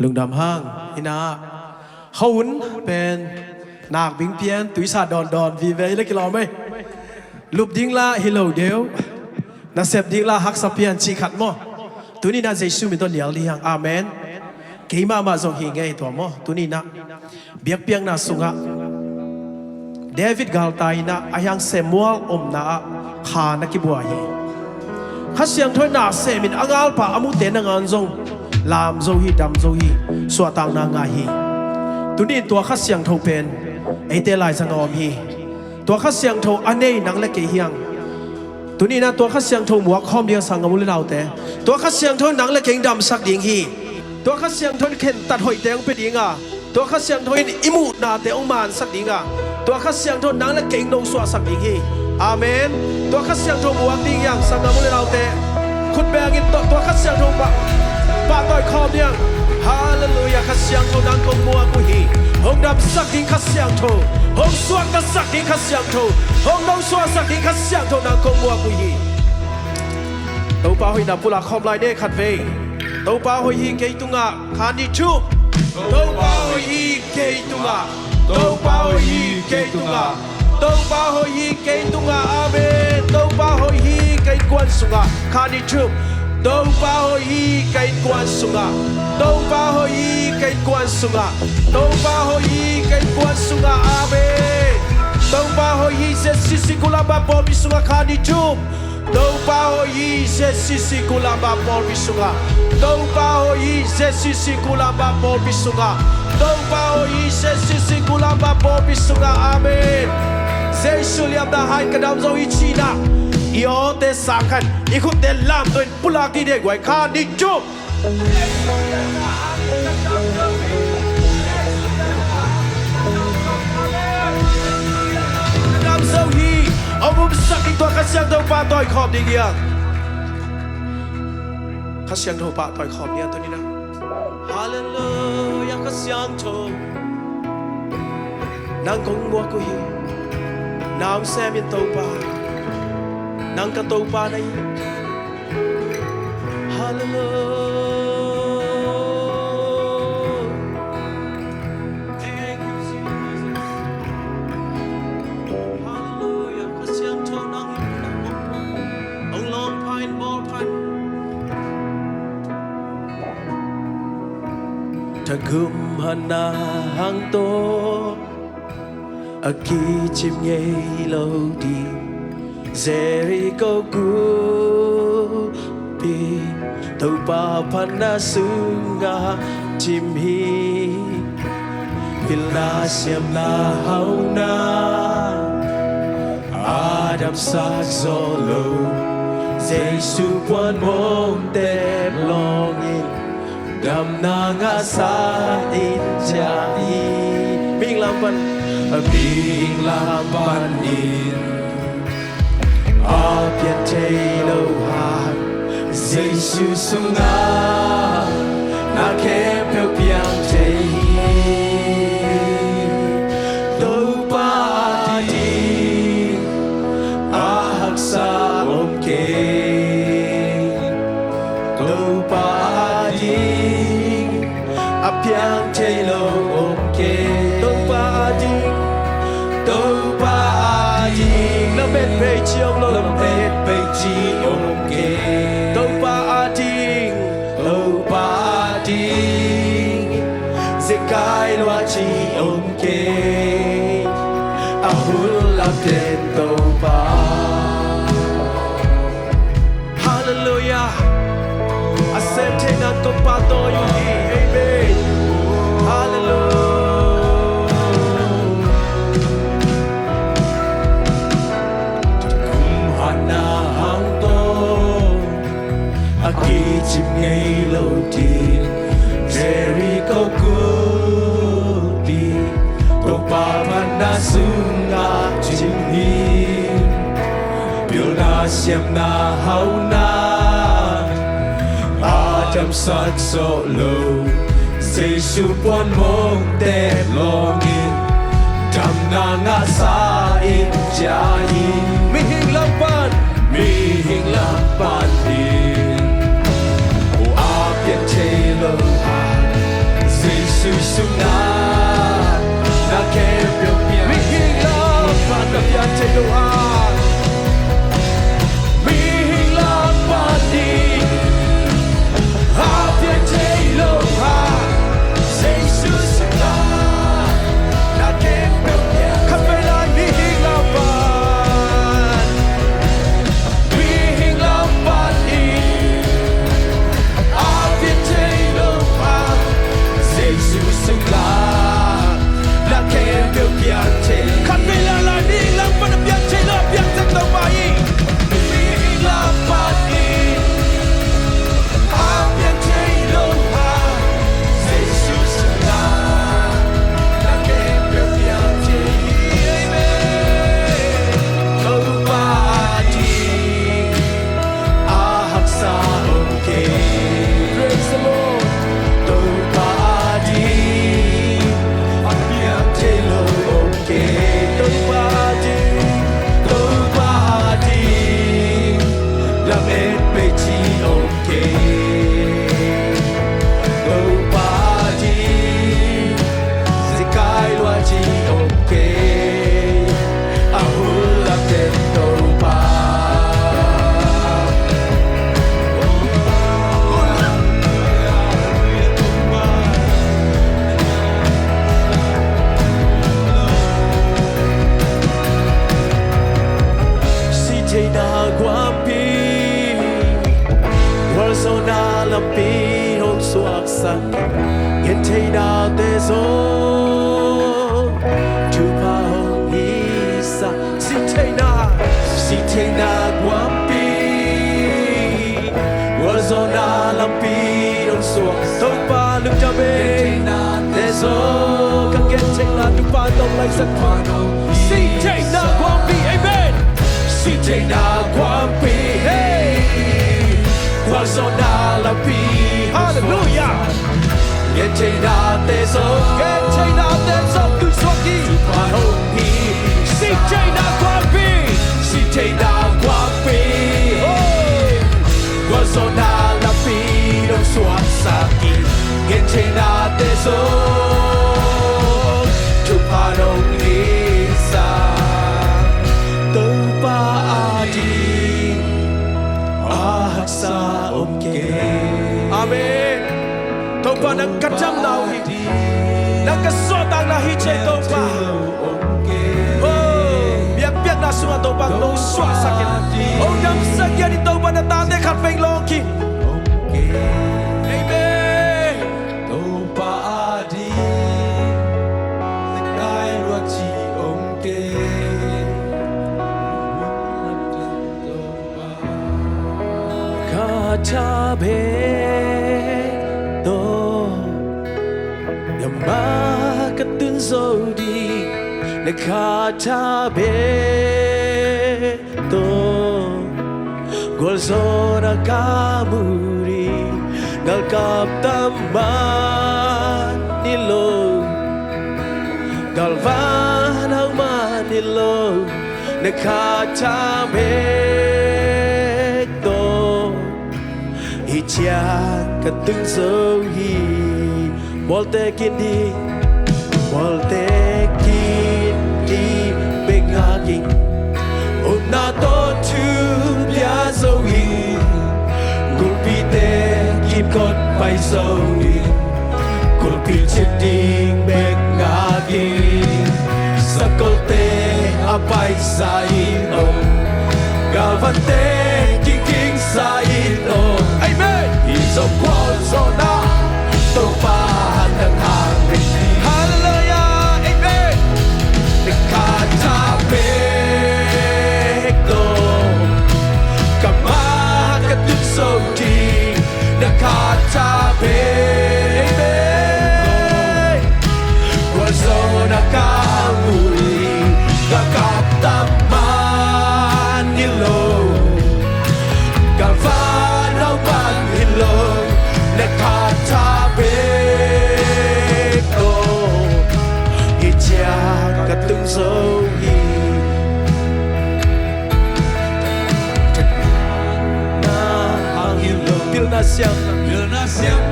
ลุงดำห้างอินาเขาหุ่นเป็นนักบิงเปียนตุยซาดอนวีเวย์เล็กเราไหมลูบดิ้งละฮิโลเดียวน่าเสพดิ้งละฮักสเปียนชีขัดมั้งตัวนี้น่าจะสู้มีตัวเหนียวเลี้ยงอาเมนกี่มาส่งหิงไงตัวมั้งตัวนี้นะเบียกเปียงน่าสุงะเดวิดกาลตายนะอายังเซมัวลอมนะขานักบัวยีข้าเสียงถอยน่าเซมินอ่างอัลปะอามุเตนังอันซงลามโซฮีดำโซฮีสวดตังนางาฮีตัวนี้ตัวข้าเสียงทเป็นไอเตลายสังอมฮีตัวข้าเสียงทอันนี้นังเล็กเกียงตัวนี้นะตัวข้าเสียงทหมวกคอมเดียวสังกมุลเราแต่ตัวข้าเสียงทนังเล็กเก่งดำสักดิ่งฮีตัวข้าเสียงทเข็นตัดหอยแดงไปดิ่งอ่ะตัวข้าเสียงทอิมูนาเตองมานสักดิ่งอ่ะตัวข้าเสียงทนังเล็กเก่งนงสวดสักดิ่งฮีอาเมนตัวข้าเสียงทหมวกดิ่งอย่างสังกมุลเราแต่คุณแบงินตัวข้าเสียงทปะต่อยคอมเนี่ยฮาเลลูยาข้าเสียงทนังกงมัวกุฮีหงดำสักดิ่งข้าเสียงทหงสวดกันสักดิ่งข้าเสียงทหงนงสวดสักดิ่งข้าเสียงทนังกงมัวกุฮีตัวป้าหอยนับปุระคอมไลเดขัดเวตัวป้าหอยฮีเกยตุงะคานิชูตัวป้าหอยฮีเกยตุงะตัวป้าหอยฮีเกยตุงะตัวป้าหอยฮีเกยตุงะอาเมนตัวป้าหอยฮีเกยกวนสุงะคานิชูตัวป้าหอยฮีเกยกวนสุงะตัวป้าหอยฮีเกยกวนสุงะตัวป้าหอยฮีเกยกวนสุงะอาเมนตัวป้าหอยฮีเซซิซิกุลาบาปอบิสุงะคานิชูDou paoi se sisi kulamba por bisunga. Dou paoi se sisi kulamba por bisunga. Dou paoi se sisi kulamba por bisunga. Amen. Jesu liam da hai kadam zo ichina. Io te sakan ikut te lam toin pulak di de guai kha di chup. Kadam zo hi ông bấm sắc kinh toa khát xiang thâu pa tỏi khom đi kìa khát xiang thâu pa tỏi khom đi tôi đi nào Hallelujah khát xiang thâu nàng công mua cô hi nàng xem miền tàu pa nàng cả tàu pa này Hallelujah ta gum hana hang to aki chim nhây lâu đi Jericho cu pi tàu pa phana sunga chim hi villa siam na hau na Adam sak zolo Jesu quan mong tem longin Đam na ngã sa in cha i Bing lam ban in A piet te lo ha Giêsu sung na kem theo piang te Đâu ba đi A hak sa om ke Đâu ba đi Piang te lo omke Đâu ba ding Lâm bết bê chiông lo lâm bết bê chi omke Đâu ba ding Dê kai loa chi omke A hul lam ten đâu ba Hallelujah A sem te nan ko pa to yu hi Amen Aki chim ngay lâu tin Jericho good đi Tô pa man na sunga chim hin Biểu na siam na hau na Adam sak so lâu Giêsu quan mong te longin Đam na ngã sa in cha in Mi hing lam pan din O a pian te lo ha sunat na kebyo pian Mihila panapian Teluhan Mihila padi Apian Teluhan Jesus sunat na kebyo pian Kapelan mihila pan Mihila padi Apian Teluhan Jesus sunat na kebyo pian Kapelan la nilang panapian Teluhan Tekno bayi Mihila padi Apian Teluhan Jesus sunat na kebyo pian Kau padi ahak sa okay Praise the Lord Kau padi apian Teluhan okay Kau padi Lamet peci okay Nobody Sekai luaji okay Ahula tentoba Si Jada Guapi Warzona lampi hong suak sak Yen Jada Tezo Tupa hong isa Si Jada Guapi Warzona lampi hong suak Tâu ba lưng cha bê Tezo Các kết chạy là tu ba đông lại giấc mơ Si chạy na quang bi amen Si Jada Guapi Warzona lampi Hallelujah Yen Jada Tezo Kết chạy na tên dọc tu suak đi Tupa hong Si chạy na quang bi Si Jada Guapi Warzona lampi hong suak saki Yen Jada Tezo Tupa hong isa Tâu ba adi ahak sa Amen Tâu ba nang kacam nào hi Nang kasotang na hi chạy tâu ba Biar biar na semua tâu ba nông suak sakit Oh dam sakit di tâu ba na ta de khat veng lo ki Amen Cha bê tô Yama katun zodi Ne ka cha bê tô Gol zona kamuri Ngal kap taman nilo Ngal van hau manilo Ne ka cha bê tô Chia cả từng dấu hi Volte kindi Bên ngã kinh Ôn na tốt chu bia dấu hi Cụt bị tê kim cốt bay dấu hi Cụt bị chết đinh bên ngã kinh Sa cốt tê a bay sa ino Gà văn tê kinh kinh sa ino Amen Iso Warzona Topa ng hangin Hallelujah Amen Nakatapekto Kamakatut sodi Nakatapekto Warzona kamuli Kakaptaman nilo Kavan hilo Nakatapekto Itia katung sohi Na ang hilo Pil na siyang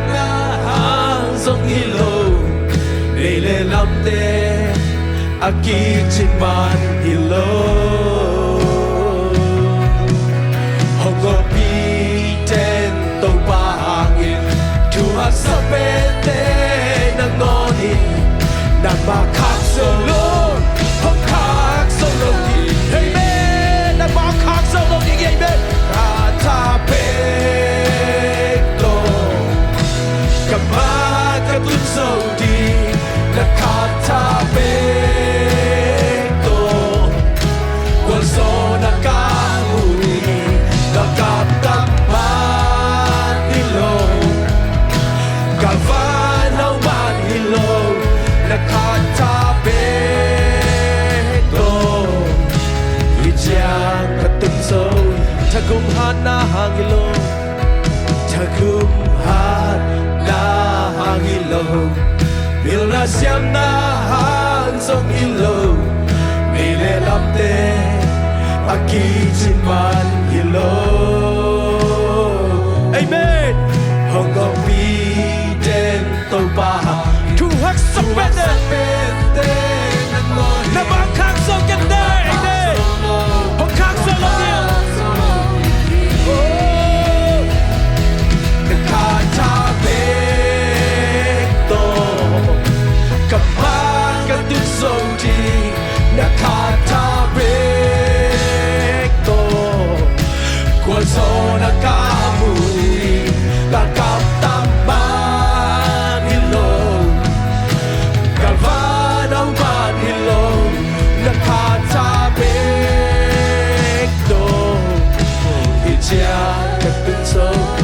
na hang song hilo 아끼지만 일로 허겁이 된 또방인 두한 섭외대 난 너니 난막 각설로 허각설로니 에이멘 난막 각설로니 에이멘 가타백도 까마가 둔소디 나 가타백도 권소 나 까무니 나 갑답만 일로 가반하우만 일로 나 가타백도 이장 같은 손 타금 하나 항일로 타금 하나 항일로 밀라 시암나 한송일로 미래 람때 아끼지만 일로 아멘 헝거비된 또바 투학석 밴드 나만 각성겠네 헝각성이야 가타백도 까마가 뜬소지 나 가타백도 권소 나 까무니 가깝단만 일로 갈바나우만 일로 나 가타백도 이제 같은 손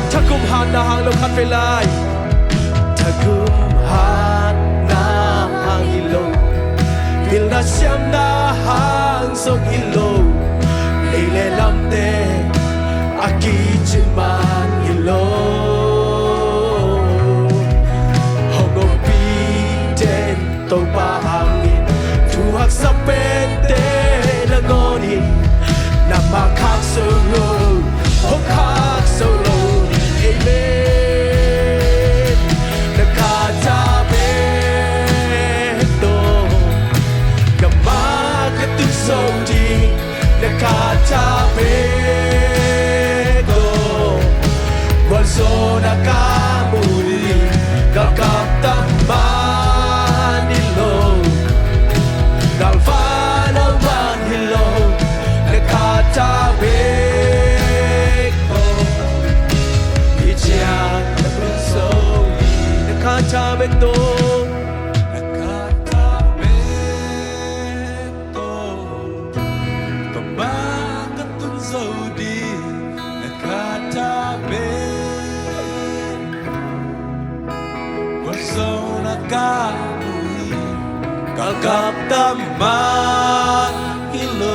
타금 하나 항로 칸펠라이 타금 하나 항일로 빌나 시암나 항송일로 내래 람때 아끼지만 일로 허겁이 된 또방인 두학사 뺀때 나거니 나막 각설로 허각설로 에이멘 나 가타백도 까마가 뜬소리 나 가타백도 권소 나 까무니 가깝단만 일로 갈바나우만 일로 나 가타백도 이제 같은 소리 나 가타백도 가깝단만 일로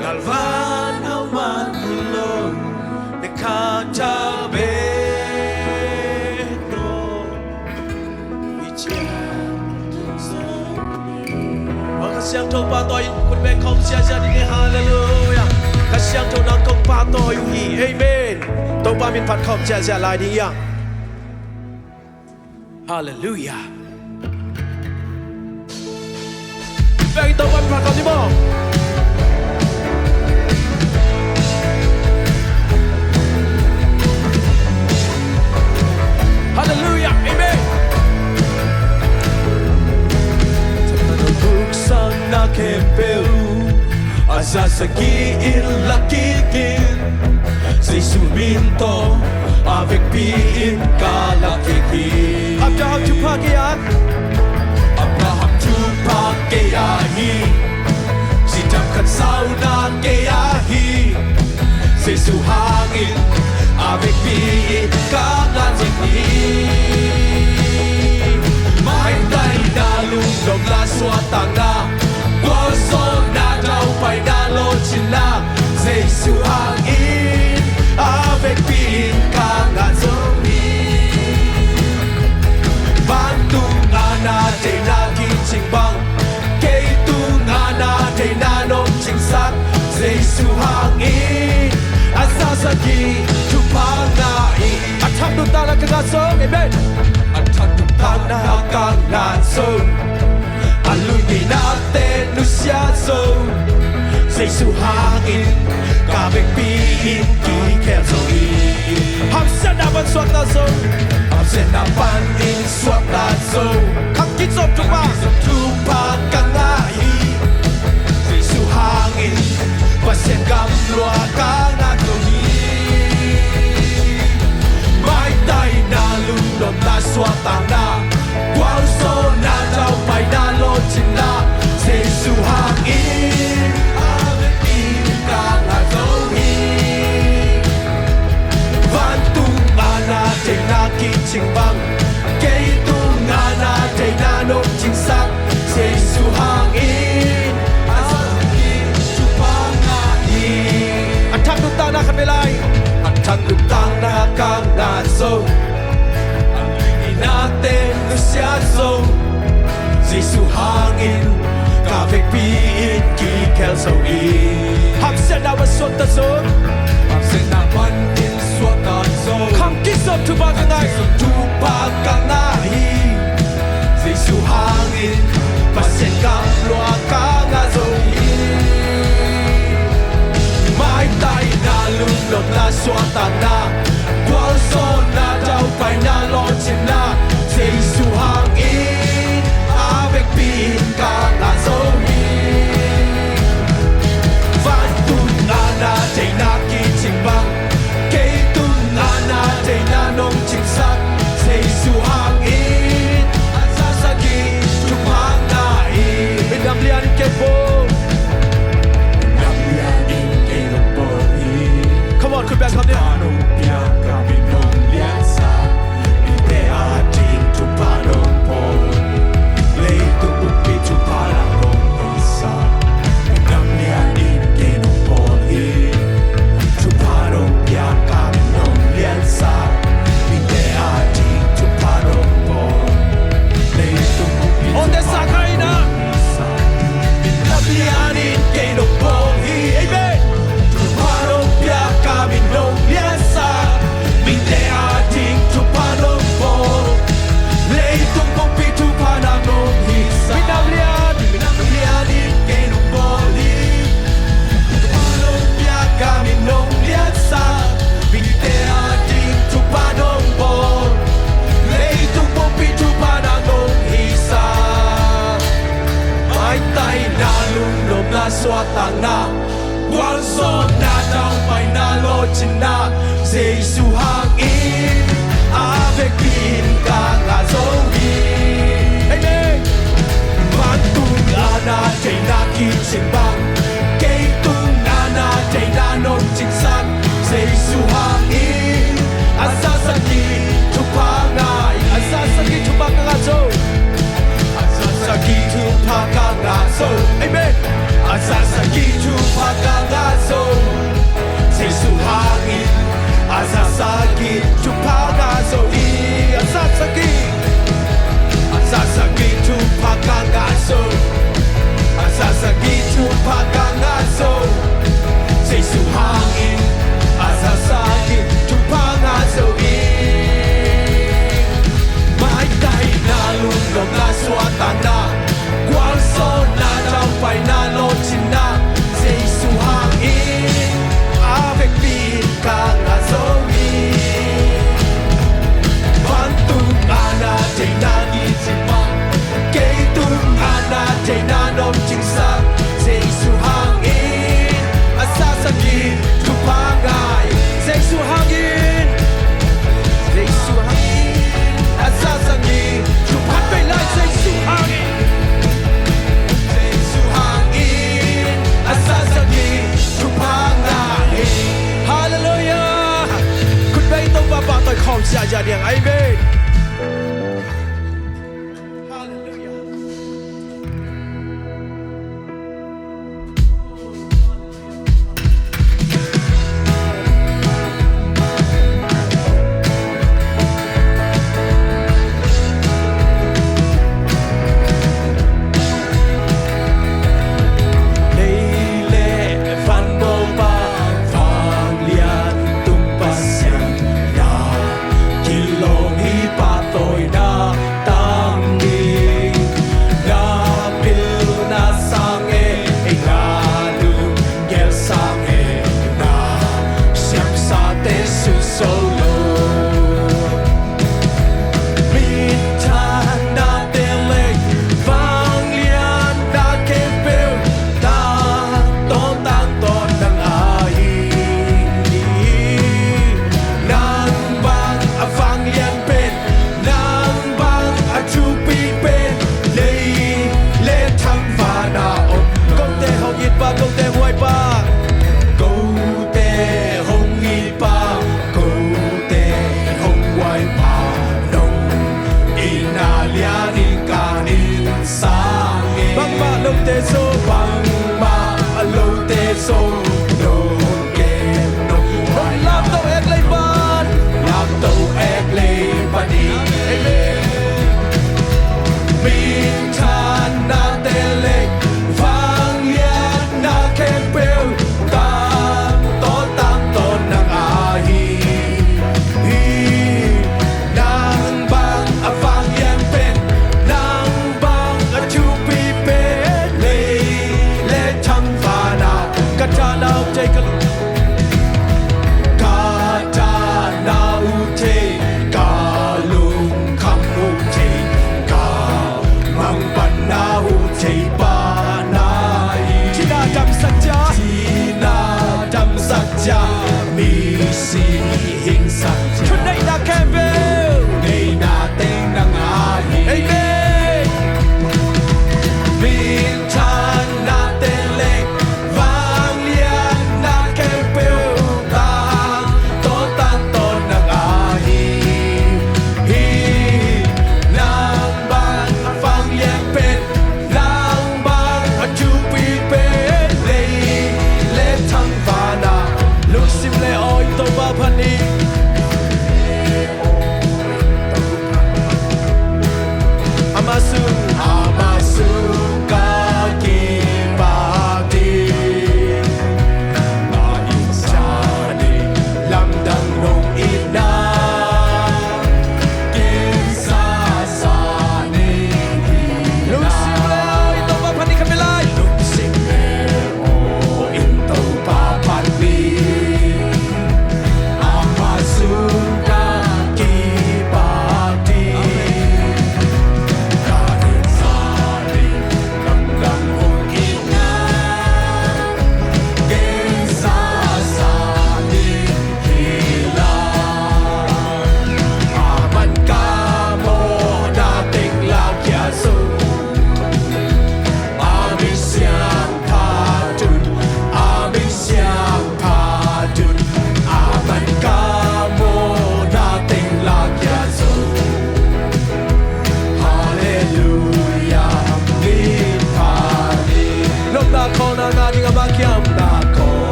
갈바나우만 일로 내 가타백도 이제 kasih yang thâu ba tôi quân bên không chia sẻ đi hallelujah kasih yang thâu nang không ba tôi hi amen tôi ba min phát không chia sẻ lại đi ya hallelujah Vậy tôi ban phát không đi bỏ hallelujah amen na kempeu asasagiin lakikin si suminto avec piin kalakikin Abraham tupakeyahi si damkan sauna keyahi si suhangin avec piin kalakikin mai tay na lungdong la suatang na Gusto na daw pa'y nalochin na Giêsu hangin avec piin kangazongin Bantungan natin nakichimbang Kaitungan natin nanongchingsak Giêsu hangin At sasagi tupangain At hamdutang na kagasong Amen At hamdutang na kagasong Hallelujah giêsu hangin cả việc pin kỳ kẹp rồi ham sẽ đã vẫn suốt ta sâu ham sẽ đã ban in suốt ta sâu khắc kít dọc chúng ta chung pa càng ngại giêsu hangin và sẽ cầm loa cả ngã rồi mai tay na lung đom na suốt ta na quang số na trao phải na lo chín na giêsu hangin ave pin càng ngã rồi van tung ana chạy na kinh trình băng cây tung ana chạy na nông chính xác giêsu hangin azangin chupa ngai athang tung ta na khan belai athang tung ta na kang na so ang lini natin no siya so giêsu hangin cả việc pin kỳ kêu sâu y ham sẽ nào mà suốt ta sớm ham sẽ nào ban in suốt ta sớm không kí sớm thứ ba cái này thứ ba cái này giêsu hangin và sẽ cầm loa cả ngã rồi mai tay na lung lom na suốt ta na quang số na trao phải na lo trên na giêsu hangin avec pin cả ngã rồi van tung ana chạy na kỳ trình băng cây tung ana chạy na nông chính xác giêsu hangin azasagi chung hang nai nam lian ke po nam lian in ke lo po come on could back up there no pia ka bin nong lian sa in te a ting to pa no po lay to pi to pa la nong isa nam lian in ke no po to pa no pia ka bin nong lian sa in te a ting to pa no po lay to pi on the sakarina nam lian in ke no po amen to pa no pia ka bin nong lian sa in te a ting to pa no po lay to pi to pa na nong isa nam lian in ke no po Palopia kami nong liansa Binte ating tupanong bon Leitong popi tupanangong hisa May tay na lungnom na swatang na Quang son na daw may nalochin na Giêsu hangin Avec pin ka nga zogi Amen Van tung ana chạy na kim trình băng cây tung ana chạy na nông chính xác giêsu hangin azasagi tupa ngai azasagi tupa nga zo azasagi tupa nga zo amen azasagi tupa nga zo giêsu hangin azasagi tupa nga zo azasagi azasagi tupa nga zo azasagi tupa nga zo giêsu hangin azasagi tupa nga zo mai tay na lung lom na swatan na quang son na trong phải na lo chín na giêsu hangin avec pin ka nga zo van tung ana chạy na nghi trình băng cây tung ana chạy na nông chính xác giêsu hangin azasagi tupa ngai giêsu hangin azasagi tupa phải lại giêsu hangin azasagi tupa ngai hallelujahคุณไปต้องมาปาต่อยของเสียอย่างเดียว amen hallelujah tôi đã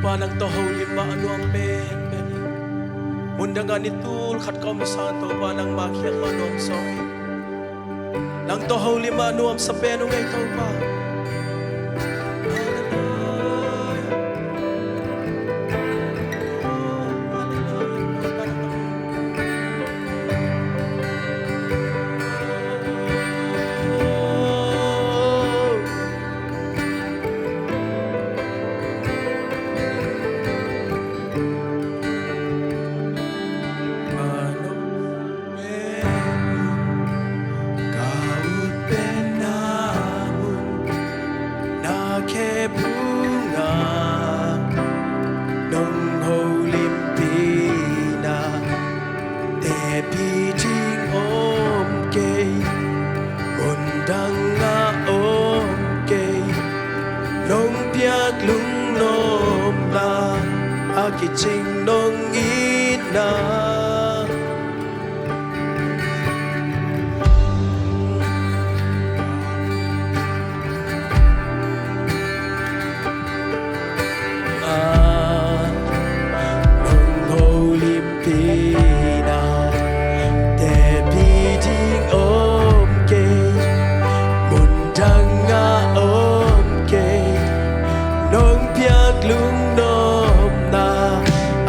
pa ng to holy ma ano ang pen mundangan itul khat kaum santo pa ng makiyak ano ang soy nang to holy ma ano ang sa peno ngay to pa lung nôm la aki ching nong ít na nong holy pina te pi jing om ke mun dang nga om ke nong piak lung nom na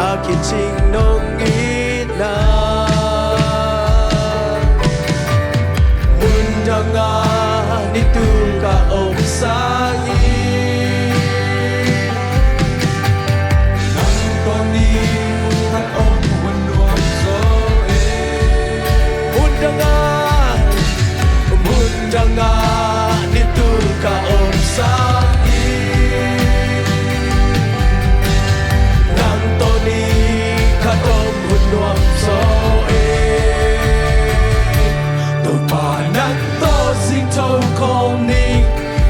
akin ching nong ít na mun dang nga ni tu ka om sang nang con ni kan om mun nuam so mun dang nga ni tu ka om sang nuam so to pa nang to sing to kom ni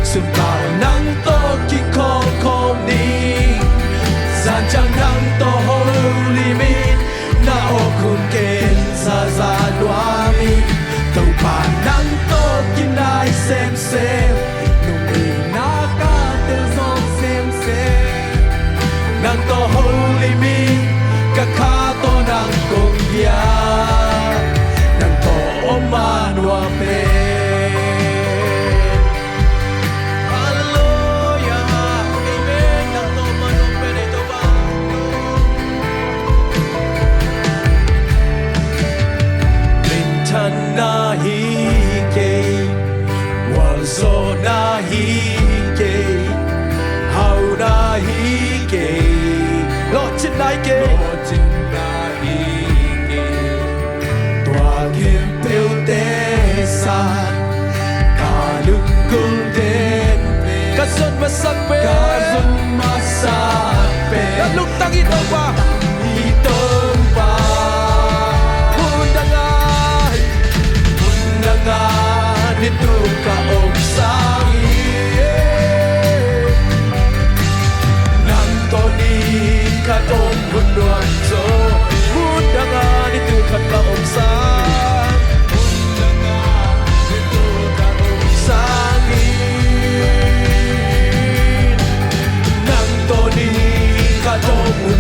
sun pa nang to ki kom ni san chang nang to holy mi na o kun ken sa za lua mi to pa nang to ki nai sem sem nung mi na ka te zong sem sem nang to holy mi ka kha to nang kong ya nang to omanwa pe hallelujah amen nang to omanwa pe to ba min tan na hi ke wal so na hi ke how na hi ke lo chin nai ke Kasun masak pe Laluk tang ito pa Mundangan ito ka om sangi Nang toni ka tom hunduan so Mundangan ito ka om sangi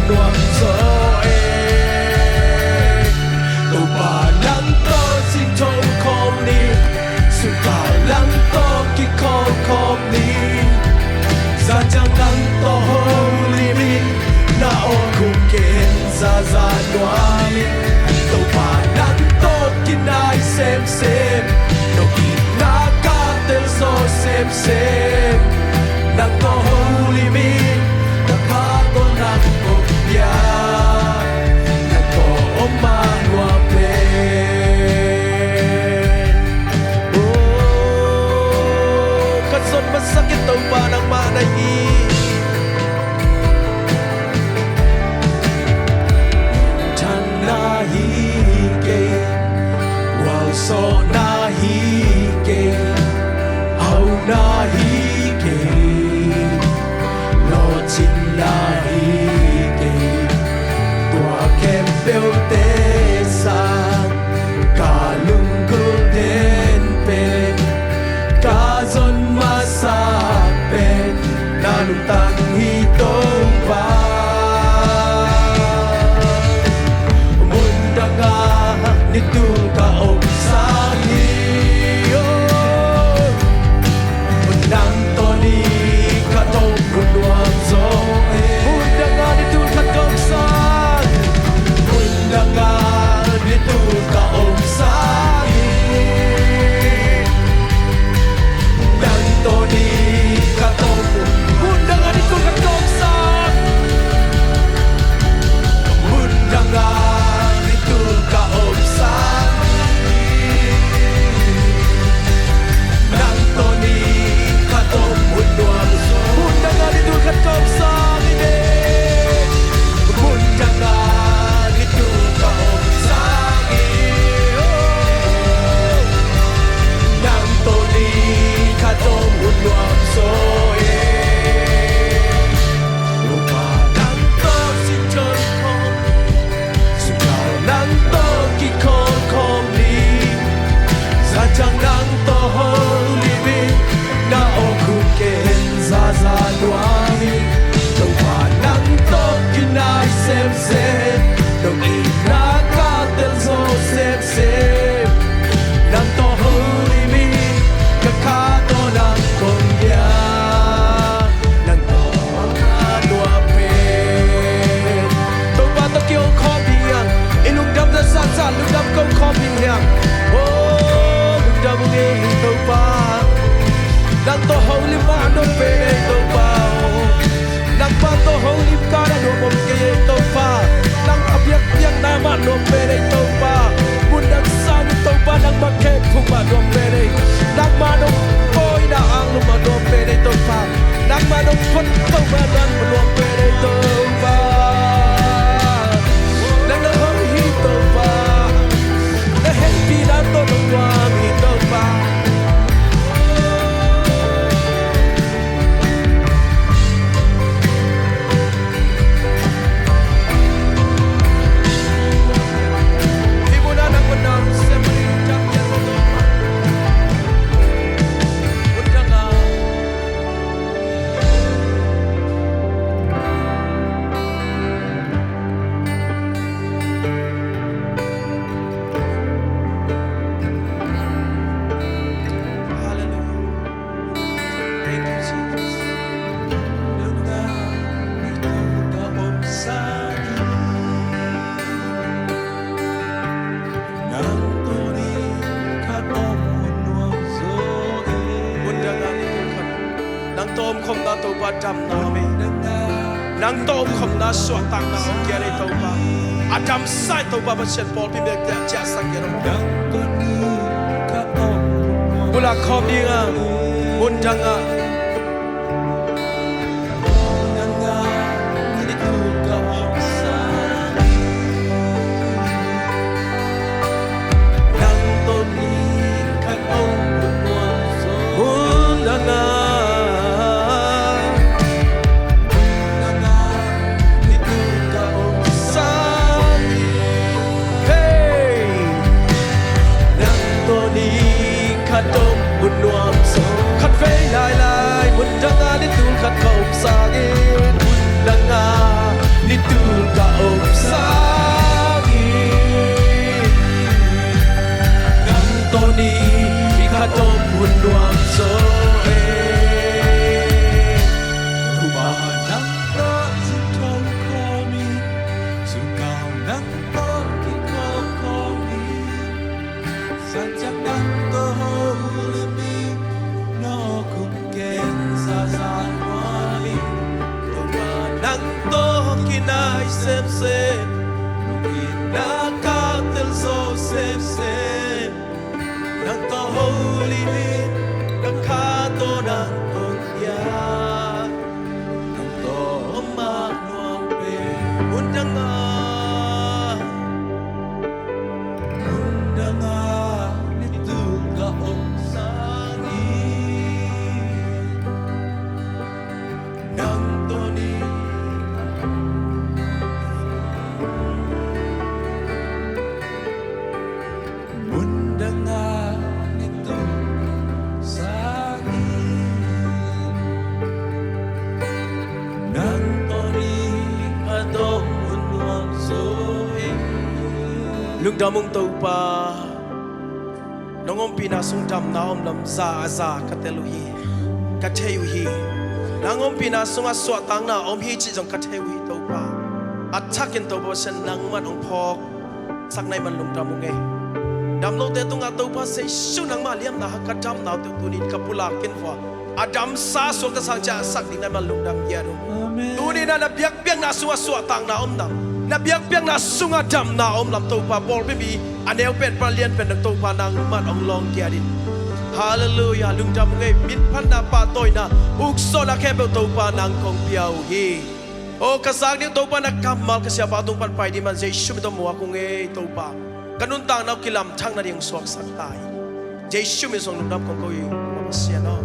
nuam so to pa nang to sing to kom ni su pa lang to ki kom ni sa chang nang to holy mi na o pa dam na me nang to khom na so tang na om kia le to pa adam sai to pa chen pol pi me ta cha sang ya ro bula khom ni nga mun dang a lung damung tau pa nongom pina sung dam naom lam za aza katelu hi katheyu hi nangom pina sung aswa tang na om hi chi jong katheyu hi tau pa athakin tau bo sen nang man ong phok sak nai man lung damung nge dam lo te tunga tau pa se shu nang ma liam na ka dam na tu tu ni kapula kin fa adam sa so ta sang cha sak ding na man lung dam ya do tu ni na na biak biak na sung aswa tang na om dam na biak biak na sunga dam na om lam to pa bol bi anel pet pralian pen to pa nang mat ong long kia din hallelujah lung dam ngai min phan na pa toy na uk so na ke to pa nang kong piao hi o kasag ni to pa na kamal ka sia pa tung pan pai di man jesu mi to mo ko nge to pa kanun tang na kilam thang na ding sok sak tai jesu mi song lung dam kong ko yi sia no